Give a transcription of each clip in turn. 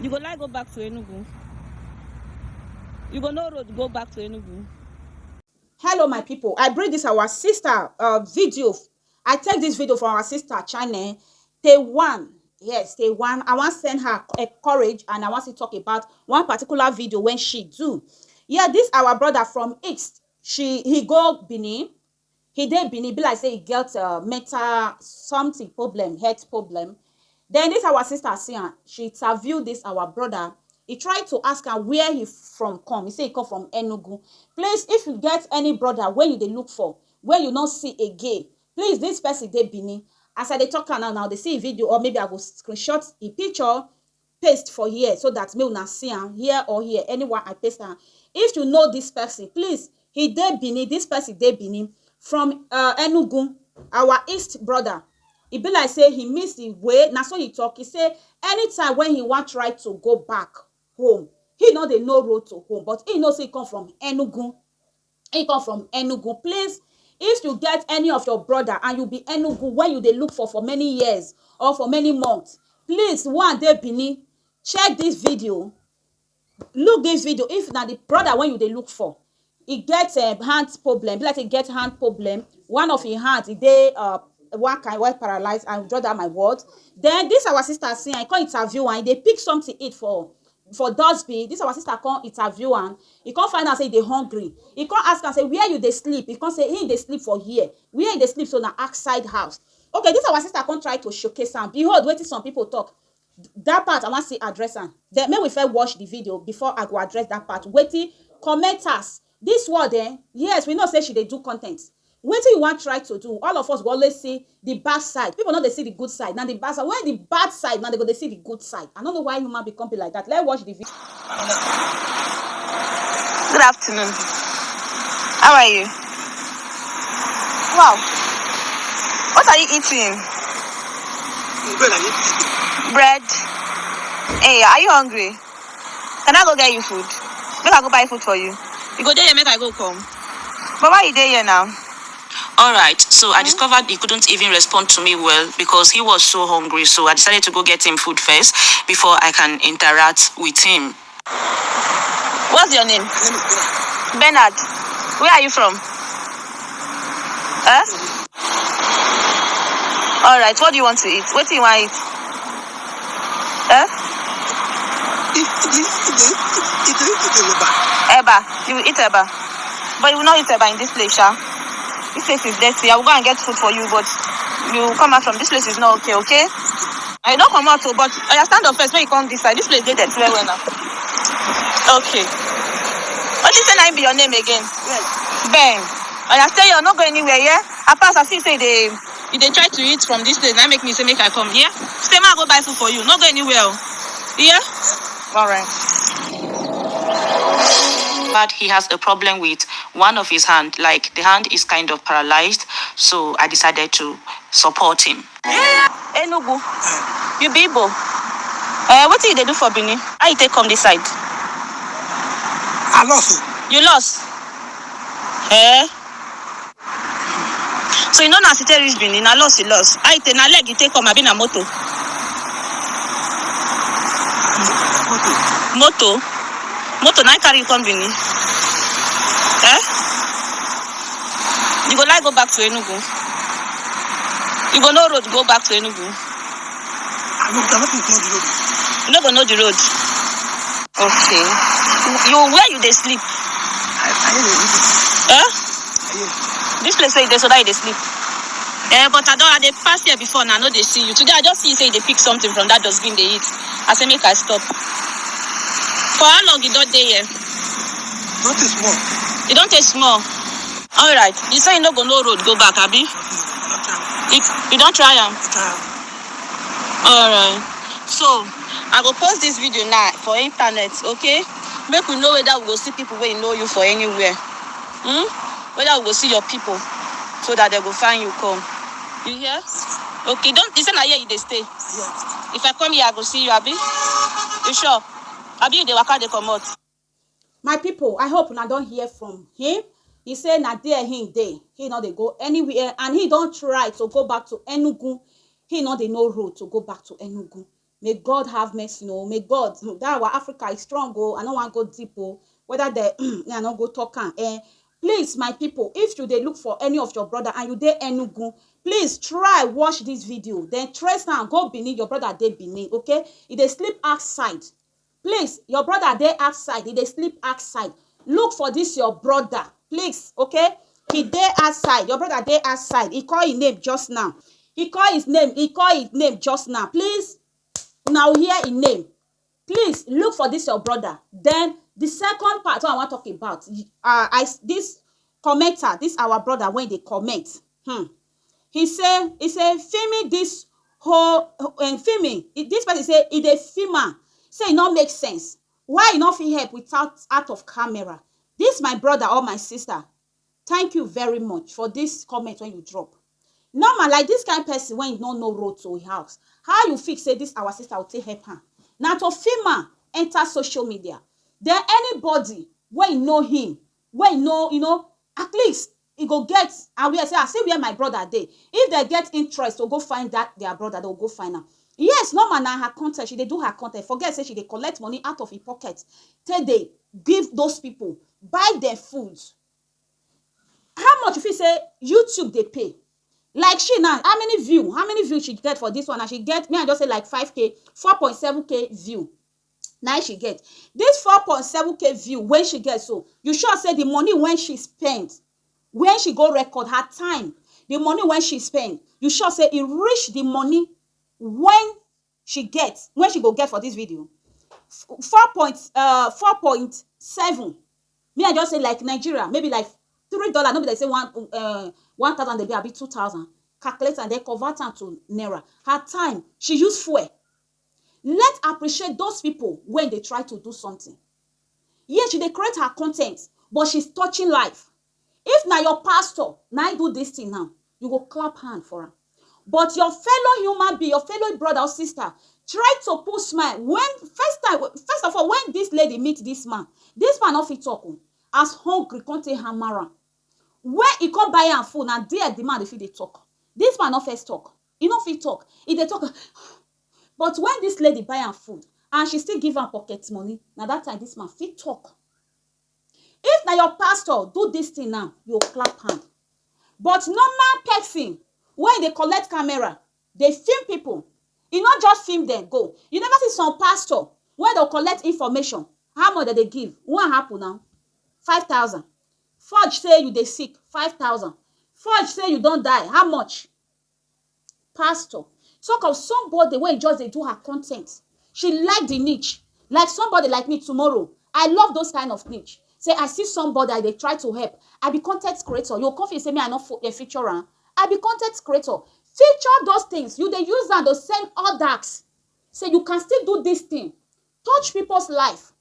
You go like go back to Enugu. You go no road go back to Enugu. Hello my people, I bring this our sister video. I take this video from our sister channel Day1. Yes, Day1. I want to send her courage, and I want to talk about one particular video when she do. Yeah, this our brother from East. He go Benin. He did Benin, be like say he get mental something problem, health problem. Then this our sister see her, she interviewed this our brother. He tried to ask her where he from come. He say he come from Enugu. Please, if you get any brother where you dey look for, where you not see again, please, this person dey Benin. As I dey talk now, they see a video, or maybe I go screenshot a picture, paste for here, so that me una see am here or here, anywhere I paste am. If you know this person, please, he dey Benin. This person dey Benin from Enugu, our East brother. E be like say he miss the way. Na so he talk. He say anytime when he wan try to go back home, he no dey know road to home, but he know say he come from Enugu. He come from Enugu. Please, if you get any of your brother and you be Enugu when you dey look for many years or for many months, please, one day Benin, check this video. Look this video. If na the brother when you dey look for, he get hand problem, be like he get hand problem. One of his hands, he dey one kind well paralyzed. I draw that my word. Then this our sister see, I call interview and they pick something to eat for Dusby. This our sister come interview and he can't find out say they hungry. He can't ask and say where you they sleep. He can't say he they sleep for here. Where they sleep so na outside house. Okay, this our sister can't try to showcase am. Behold, wait till some people talk. That part I want to see address am. Then may we first watch the video before I go address that part. Wait till commenters. This word yes, we know say she dey do content. Wetin you wan try to do? All of us go always see the bad side. People no dey see the good side. Now the bad side. When the bad side, now they go dey see the good side. I don't know why human become be like that. Let's watch the video. Good afternoon. How are you? Wow. What are you eating? Bread. Hey, are you hungry? Can I go get you food? Make I go buy food for you. You go there, make I go come. But why are you there here now? Alright, so I discovered he couldn't even respond to me well because he was so hungry. So I decided to go get him food first before I can interact with him. What's your name? Bernard. Where are you from? Huh? Alright, what do you want to eat? What do you want to eat? Huh? Eba. You will eat eba. But you will not eat eba in this place, Sha. This place is dirty. I will go and get food for you, but you come out from this place is not okay, okay? I don't come out, but I stand up first when you come this side. This place is dirty very well now. Okay. What is the name be your name again? Yes. Ben. I stay here, not go anywhere, yeah? I pass, I see say they try to eat from this place. Now make me say make I come here. Stay, ma, go buy food for you. Not go anywhere. Yeah. all right. But he has a problem with one of his hand, like the hand is kind of paralyzed. So I decided to support him. Enugu. You be Igbo. What did they do for Benin? How you take come this side? I lost. You lost? So you know now city reach Benin, I lost, you lost. How you take na leg you take come, I been a moto. Moto na carry you come Benin. You go like go back to Enugu. You go no road go back to Enugu. I don't know the road. You no go know the road. Okay. You where you they sleep? This place where you dey so that you dey sleep. But I dey pass here before now. I know they see you. Today I just see you say they pick something from that dustbin they eat. I say make I stop. For how long you don't dey here? Don't take small. You don't take small. All right. You say you no go no road go back, abi? You don't try am. All right. So I go post this video now for internet, okay? Make we know whether we go see people where you know you for anywhere. Whether we go see your people so that they go find you come. You hear? Okay, don't you say na here you dey stay? Yes. If I come here, I go see you, abi? You sure? Abi you dey waka dey comot? My people, I hope una don hear from him. He say na there him dey. He no dey go anywhere, and he don try to go back to Enugu. He no dey know road to go back to Enugu. May God have mercy, may God, that our Africa is strong, I don't want to go deep, whether they, I don't go talk, please, my people, if you dey look for any of your brother and you dey Enugu, please try watch this video, then trace now, go Benin, your brother dey Benin, okay? If they sleep outside, please, your brother dey outside, if they sleep outside, look for this your brother, please, okay? He dey outside, your brother dey outside, he call his name just now, he call his name just now, please, now hear his name, please look for this your brother. Then the second part I want to talk about, this commenter, this our brother, when they comment, he say filming this whole filming, this person say e dey film am, say e no make sense, why e no fit help without out of camera. This my brother or my sister, thank you very much for this comment when you drop. Normal, like this kind of person when you don't know road to house, how you fix say this our sister will take help her? Now to film her, enter social media. Then anybody when you know him, when you know, at least he go get aware, say, I see where my brother dey. If they get interest to go find that their brother, they'll go find her. Yes, normal na her content, she dey do her content. Forget say she dey collect money out of her pocket. Till they give those people, buy their food. How much if you say YouTube they pay? Like she now, how many views she get for this one? And she get, me I just say like 5K, 4.7K view. Now she get this 4.7K view when she get, so you sure say the money when she spent, when she go record her time, the money when she spend, you sure say it reach the money when she gets, when she go get for this video. 4.7. Me I just say like Nigeria, maybe like $3. Nobody they say 1,000, they be a bit 2,000. Calculate and they convert them to naira. Her time, she use fuel. Let's appreciate those people when they try to do something. Yes, she they create her content, but she's touching life. If now your pastor now do this thing now, you go clap hand for her. But your fellow human being, your fellow brother or sister, try to put smile. When first of all, when this lady meet this man not fit talk. As hungry, can't take hammer. When he come buy am food, and there the man if they talk. This man not first talk. He not fit talk. If they talk, but when this lady buy am food and she still give am pocket money, now that time this man fit talk. If now your pastor do this thing now, you clap hand. But normal person, when they collect camera, they film people. You not just film them go. You never see some pastor when they collect information. How much they give? What happen now? 5,000. Forge say you dey sick, 5,000. Forge say you don't die, how much? Pastor. Talk of somebody when just they do her content. She like the niche. Like somebody like me tomorrow. I love those kind of niche. Say I see somebody they try to help. I be content creator. Your coffee say me I not a feature. I be content creator. Feature those things. You they use them to send others. Say you can still do this thing. Touch people's life.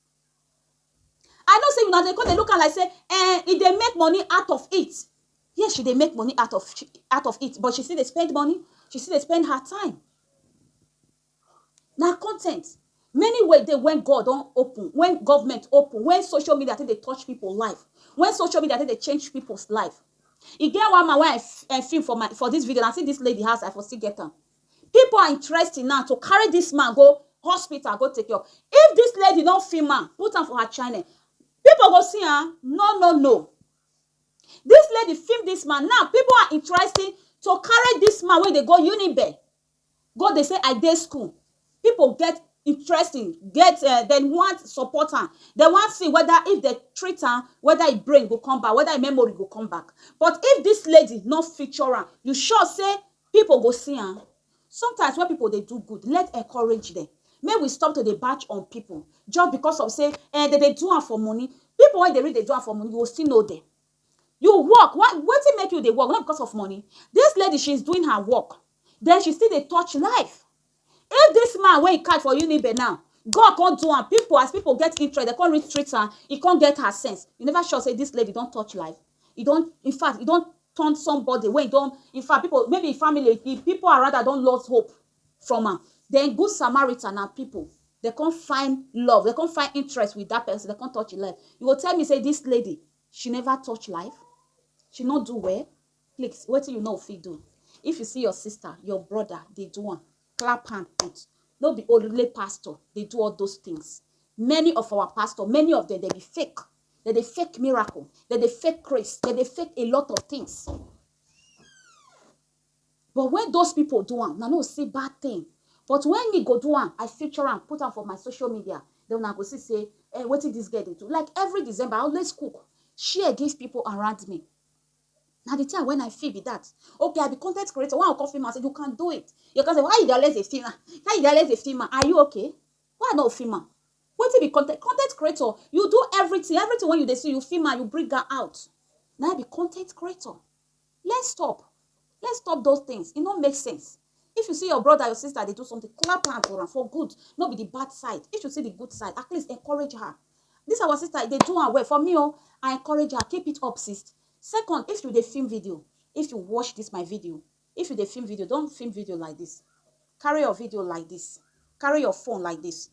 I know say you know they look and like say, if they make money out of it. Yes, she they make money out of it, but she still they spend money. She still they spend her time. Now content. Many ways they when God don't open, when government open, when social media I think they touch people's life, when social media I think they change people's life. You get one man when I film for this video, and I see this lady house, I for still get her. People are interested now to carry this man go hospital, go take care. If this lady don't film her, put her for her channel. People go see her. No. This lady film this man. Now, people are interested to carry this man when they go Unibe. Go, they say, I dey school. People get interesting. Then want support her. They want to see whether if they treat her, whether her brain will come back, whether her memory will come back. But if this lady not feature her, you sure say people go see her. Sometimes when people, they do good, let's encourage them. May we stop to the batch on people just because of say they do it for money. People when they read they do it for money, you will still know them. You work. What it make you they work? Not because of money. This lady, she's doing her work. Then she still they touch life. If this man when he catch for Unibe now, God can't do and people as people get interest, they can't retreat her, he can't get her sense. You never sure say this lady don't touch life. You don't, in fact, you don't turn somebody when you don't, in fact, people, maybe family, if people are rather don't lose hope from her. Then good Samaritan are people. They can't find love. They can't find interest with that person. They can't touch life. You will tell me, say, this lady, she never touch life. She not do well. Please, what do you know if you do? If you see your sister, your brother, they do one. Clap hand, put. No be only pastor they do all those things. Many of our pastor, many of them, they be fake. They fake miracle. They fake grace. They fake a lot of things. But when those people do am, na no see bad thing. But when me go do am, I feature am, put am for my social media, then I go see say, wetin this girl dey do? Like every December, I always cook, share, give people around me. Now the time when I feel be that, okay, I be content creator. When I call film and say, you can do it. You can say, why you dey always a filmer? Why you dey always a filmer? Are you okay? Why not a filmer? Wetin be content creator? You do everything when you dey see you filmer, you bring her out. Now I be content creator. Let's stop those things. It don't make sense. If you see your brother, your sister, they do something, clap hand for them for good. Not be the bad side. If you see the good side, at least encourage her. This our sister, they do her well. For me, I encourage her. Keep it up, sis. Second, if you dey film video, if you watch this my video, if you dey film video, don't film video like this. Carry your video like this. Carry your phone like this.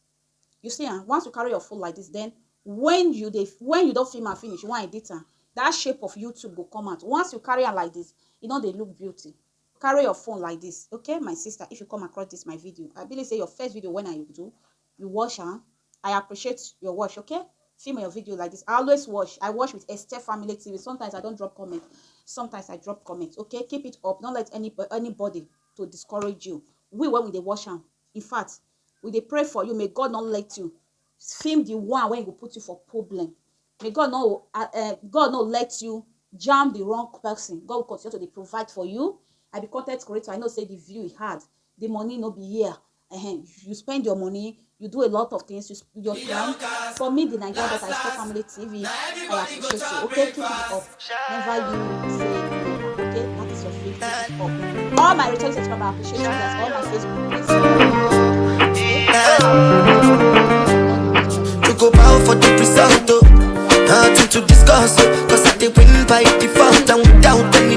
You see, once you carry your phone like this, then when you don't film and finish, you want edit her, that shape of YouTube will come out. Once you carry her like this, you know they look beauty. Carry your phone like this, okay, my sister. If you come across this my video, I believe say your first video when I do, you watch her. I appreciate your watch, okay. Film your video like this. I always watch. I watch with Esther Family TV. Sometimes I don't drop comment. Sometimes I drop comments. Okay, keep it up. Don't let anybody to discourage you. When they watch her, in fact, we they pray for you. May God not let you film the one when he will put you for problem. May God not let you jam the wrong person. God will continue to provide for you. I be content creator. I know say the view he had, the money no be here. You spend your money, you do a lot of things, you your time. For me, the Naija Daughter Family TV, I appreciate you. Okay, keep it up. Never you say never. Okay, that is your faith. Keep it up. All my returning subscribers, I appreciate you guys. All my Facebook. You go bow for the result, nothing to discuss, cause I did win by default and without any